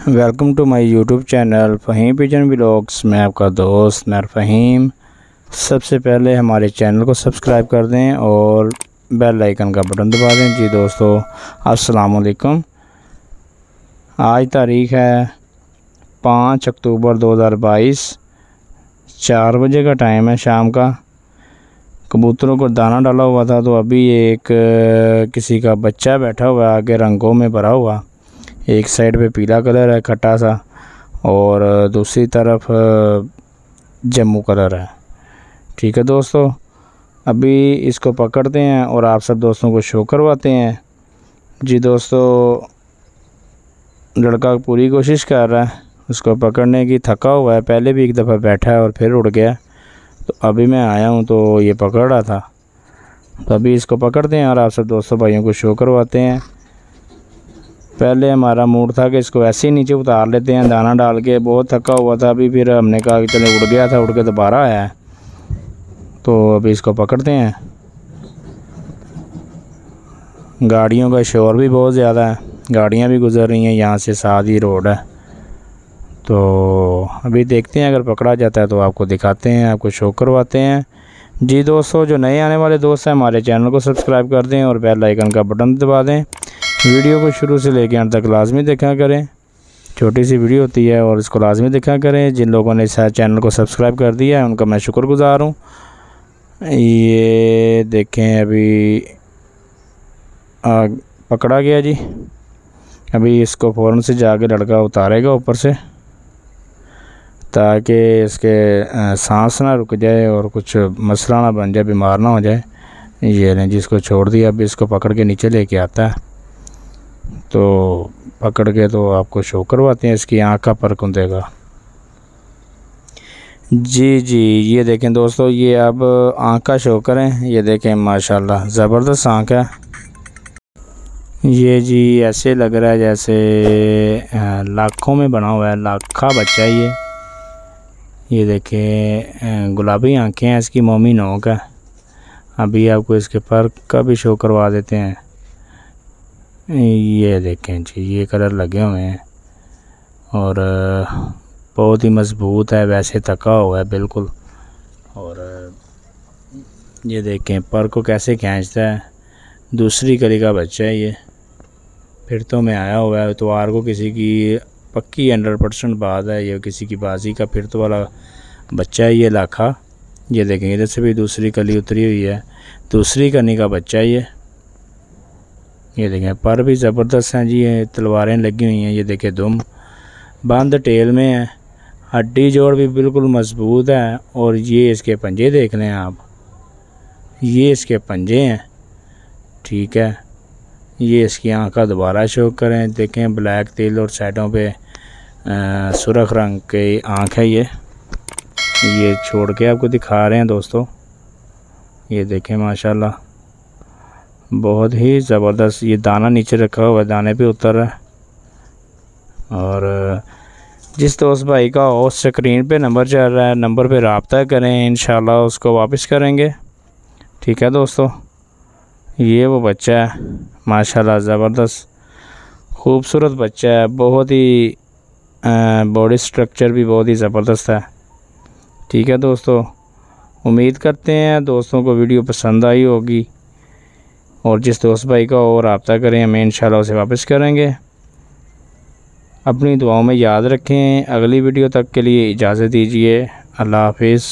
Welcome to my YouTube channel Faheem pigeon vlogs. मैं आपका दोस्त मैं फ़हीम। सबसे पहले हमारे चैनल को सब्सक्राइब कर दें और बेल आइकन का बटन दबा दें। जी दोस्तों, अस्सलाम वालेकुम। आज तारीख़ है 5 अक्टूबर 2022। 4 बजे का टाइम है शाम का। कबूतरों को दाना डाला हुआ था, तो अभी एक किसी का बच्चा बैठा हुआ है आगे रंगों में भरा हुआ। एक साइड पे पीला कलर है खट्टा सा, और दूसरी तरफ जम्मू कलर है। ठीक है दोस्तों, अभी इसको पकड़ते हैं और आप सब दोस्तों को शो करवाते हैं। जी दोस्तों, लड़का पूरी कोशिश कर रहा है उसको पकड़ने की, थका हुआ है। पहले भी एक दफ़ा बैठा है और फिर उड़ गया, तो अभी मैं आया हूँ तो ये पकड़ रहा था। तो अभी इसको पकड़ते हैं और आप सब दोस्तों भाइयों को शो करवाते हैं। पहले हमारा मूड था कि इसको ऐसे ही नीचे उतार लेते हैं दाना डाल के। बहुत थका हुआ था अभी, फिर हमने कहा कि चले, उड़ गया था, उड़ के दोबारा आया है, तो अभी इसको पकड़ते हैं। गाड़ियों का शोर भी बहुत ज़्यादा है, गाड़ियाँ भी गुज़र रही हैं, यहाँ से साथ ही रोड है। तो अभी देखते हैं, अगर पकड़ा जाता है तो आपको दिखाते हैं, आपको शो करवाते हैं। जी दोस्तों, जो नए आने वाले दोस्त हैं हमारे चैनल को सब्सक्राइब कर दें और बेल आइकन का बटन दबा दें। वीडियो को शुरू से लेकर अंत तक लाजमी देखा करें। छोटी सी वीडियो होती है और इसको लाजमी देखा करें। जिन लोगों ने इस चैनल को सब्सक्राइब कर दिया है उनका मैं शुक्रगुज़ार हूँ। ये देखें, अभी पकड़ा गया जी। अभी इसको फ़ौरन से जाके लड़का उतारेगा ऊपर से, ताकि इसके सांस ना रुक जाए और कुछ मसला ना बन जाए, बीमार ना हो जाए। ये ने जिसको छोड़ दिया, अभी इसको पकड़ के नीचे लेके आता है, तो पकड़ के तो आपको शो करवाते हैं। इसकी आँख का परखूं देगा। जी, ये देखें दोस्तों, ये अब आँख का शो करें। ये देखें, माशाल्लाह ज़बरदस्त आँख है। ये जी ऐसे लग रहा है जैसे लाखों में बना हुआ है, लाखा बच्चा है ये देखें, गुलाबी आँखें हैं इसकी, मोमी नोक है। अभी आपको इसके पर का भी शो करवा देते हैं। ये देखें जी, ये कलर लगे हुए हैं और बहुत ही मज़बूत है, वैसे थका हुआ है बिल्कुल। और ये देखें पर को कैसे खींचता है। दूसरी कली का बच्चा है ये, फिर तो मैं आया हुआ है। इतवार को किसी की पक्की 100% बात है, ये किसी की बाजी का फिर तो वाला बच्चा है ये लाखा। ये देखें, इधर से भी दूसरी कली उतरी हुई है, दूसरी कली का बच्चा है ये देखें। पर भी ज़बरदस्त हैं जी, ये तलवारें लगी हुई हैं। ये देखें, दुम बंद टेल में है, हड्डी जोड़ भी बिल्कुल मज़बूत है। और ये इसके पंजे देख लें आप, ये इसके पंजे हैं। ठीक है, ये इसकी आँख का दोबारा शो करें। देखें, ब्लैक तिल और साइडों पे सुर्ख रंग की आँख है ये छोड़ के आपको दिखा रहे हैं दोस्तों। ये देखें, माशाल्लाह बहुत ही ज़बरदस्त। ये दाना नीचे रखा हुआ है, दाने पे उतर रहा है। और जिस दोस्त भाई का हो, स्क्रीन पे नंबर चल रहा है, नंबर पे रब्ता करें, इंशाल्लाह उसको वापस करेंगे। ठीक है दोस्तों, ये वो बच्चा है, माशाल्लाह ज़बरदस्त खूबसूरत बच्चा है। बहुत ही बॉडी स्ट्रक्चर भी बहुत ही ज़बरदस्त है। ठीक है दोस्तों, उम्मीद करते हैं दोस्तों को वीडियो पसंद आई होगी। और जिस दोस्त भाई का और रब्ता करें, हमें इंशाल्लाह उसे वापस करेंगे। अपनी दुआओं में याद रखें। अगली वीडियो तक के लिए इजाज़त दीजिए। अल्लाह हाफिज़।